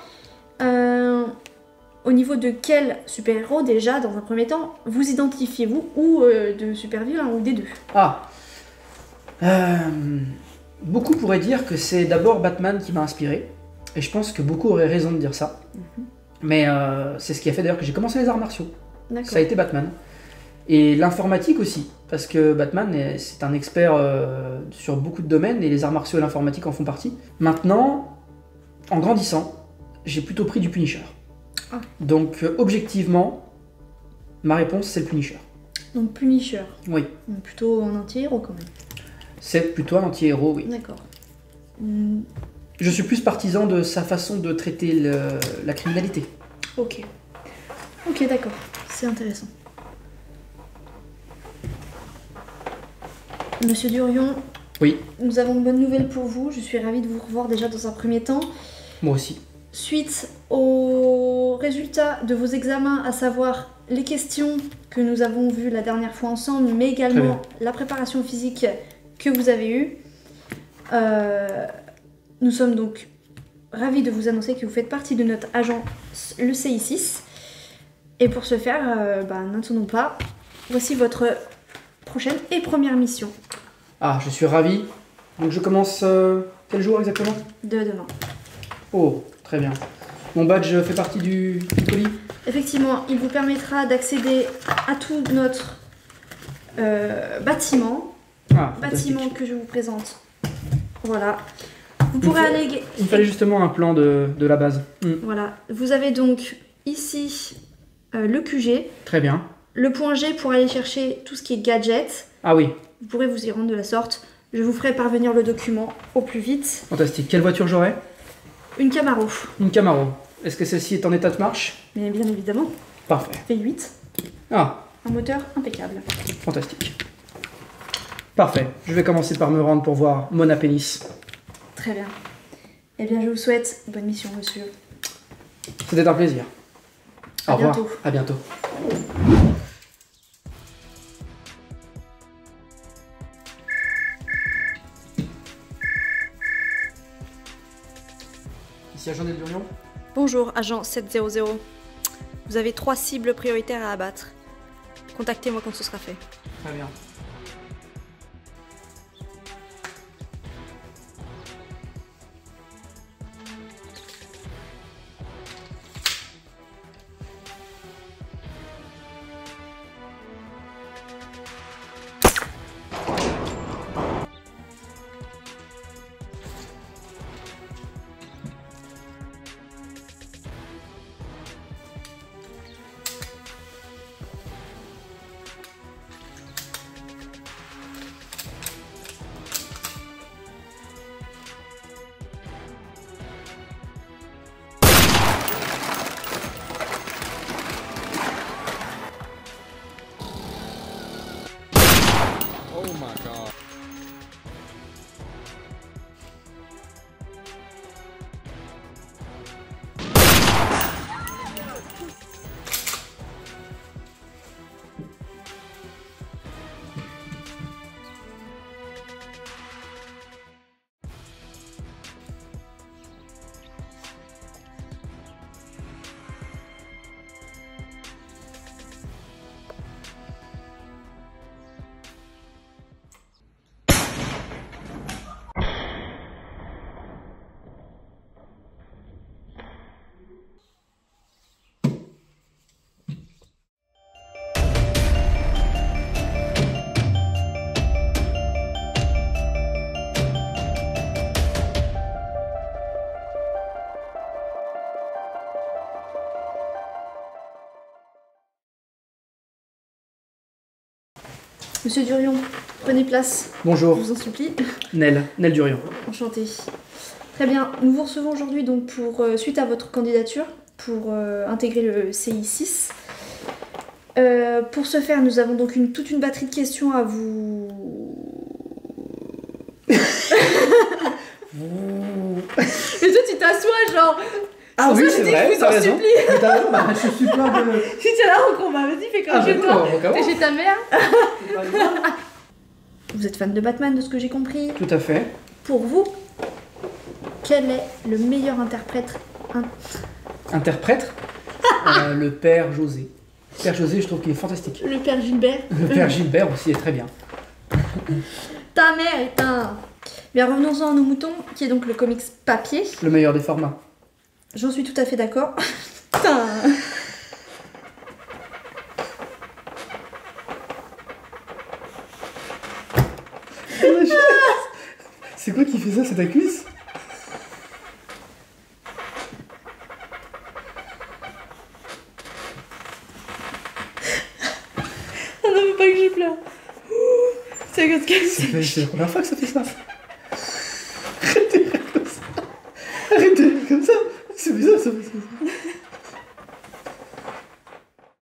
S1: Au niveau de quel super-héros, déjà, dans un premier temps, vous identifiez-vous, ou de super-vilain, ou des deux?
S2: Beaucoup pourraient dire que c'est d'abord Batman qui m'a inspiré, et je pense que beaucoup auraient raison de dire ça. Mais c'est ce qui a fait d'ailleurs que j'ai commencé les arts martiaux. Ça a été Batman. Et l'informatique aussi, parce que Batman, c'est un expert sur beaucoup de domaines, et les arts martiaux et l'informatique en font partie. Maintenant, en grandissant, j'ai plutôt pris du Punisher. Donc, objectivement, ma réponse, c'est le Punisher.
S1: Donc Punisher.
S2: Oui.
S1: Donc, plutôt un anti-héros quand même.
S2: C'est plutôt un anti-héros, oui.
S1: D'accord.
S2: Je suis plus partisan de sa façon de traiter la criminalité.
S1: Ok. Ok, d'accord. C'est intéressant. Monsieur Durion,
S2: oui.
S1: Nous avons une bonne nouvelle pour vous. Je suis ravie de vous revoir déjà dans un premier temps.
S2: Moi aussi.
S1: Suite aux résultats de vos examens, à savoir les questions que nous avons vues la dernière fois ensemble, mais également la préparation physique que vous avez eue, nous sommes donc ravis de vous annoncer que vous faites partie de notre agent, le CI6. Et pour ce faire, n'attendons pas. Voici votre prochaine et première mission.
S2: Ah, je suis ravi. Donc je commence quel jour exactement?
S1: De demain.
S2: Oh, très bien. Mon badge fait partie du colis?
S1: Effectivement, il vous permettra d'accéder à tout notre bâtiment. Bâtiment que je vous présente. Voilà. Vous pourrez aller...
S2: Il me fallait justement un plan de la base.
S1: Voilà. Vous avez donc ici le QG.
S2: Très bien.
S1: Le point G pour aller chercher tout ce qui est gadget.
S2: Ah oui.
S1: Vous pourrez vous y rendre de la sorte. Je vous ferai parvenir le document au plus vite.
S2: Fantastique. Quelle voiture j'aurai?
S1: Une Camaro.
S2: Une Camaro. Est-ce que celle-ci est en état de marche?
S1: Mais bien évidemment.
S2: Parfait.
S1: V8.
S2: Ah.
S1: Un moteur impeccable.
S2: Fantastique. Parfait. Je vais commencer par me rendre pour voir Mona Pénis.
S1: Très bien. Eh bien, je vous souhaite bonne mission, monsieur.
S2: C'était un plaisir. Au revoir.
S1: Bientôt.
S2: À bientôt. Ici agent Durion.
S1: Bonjour, agent 700. Vous avez 3 cibles prioritaires à abattre. Contactez-moi quand ce sera fait.
S2: Très bien.
S3: Oh my god.
S1: Monsieur Durion, prenez place, je
S2: Bonjour,
S1: vous en supplie.
S2: Nel Durion.
S1: Enchanté. Très bien, nous vous recevons aujourd'hui donc pour suite à votre candidature pour intégrer le CI6. Pour ce faire, nous avons donc toute une batterie de questions à vous. Mais toi tu t'assois genre.
S2: Ah oui, c'est vrai,
S1: je vous
S2: t'as
S1: en
S2: raison.
S1: supplie.
S2: Mais t'as raison, bah, je suis plein de...
S1: Si t'es là en combat, vas-y fais comme
S2: Ah,
S1: chez
S2: bah,
S1: toi.
S2: non, on commence.
S1: T'es chez ta mère. Vous êtes fan de Batman de ce que j'ai compris.
S2: Tout à fait.
S1: Pour vous, quel est le meilleur interprète
S2: Interprète, le père José. Le père José, je trouve qu'il est fantastique.
S1: Le père Gilbert.
S2: Le père Gilbert aussi est très bien.
S1: Ta mère est un... Bien, revenons-en à nos moutons, qui est donc le comics papier.
S2: Le meilleur des formats.
S1: J'en suis tout à fait d'accord. Putain.
S2: C'est quoi qui fait ça? C'est ta cuisse?
S1: On ne veut pas que je pleure. C'est comme
S2: C'est la première fois que ça fait ça. Arrête de rire comme ça. Arrête de rire comme ça. C'est bizarre, ça fait ça.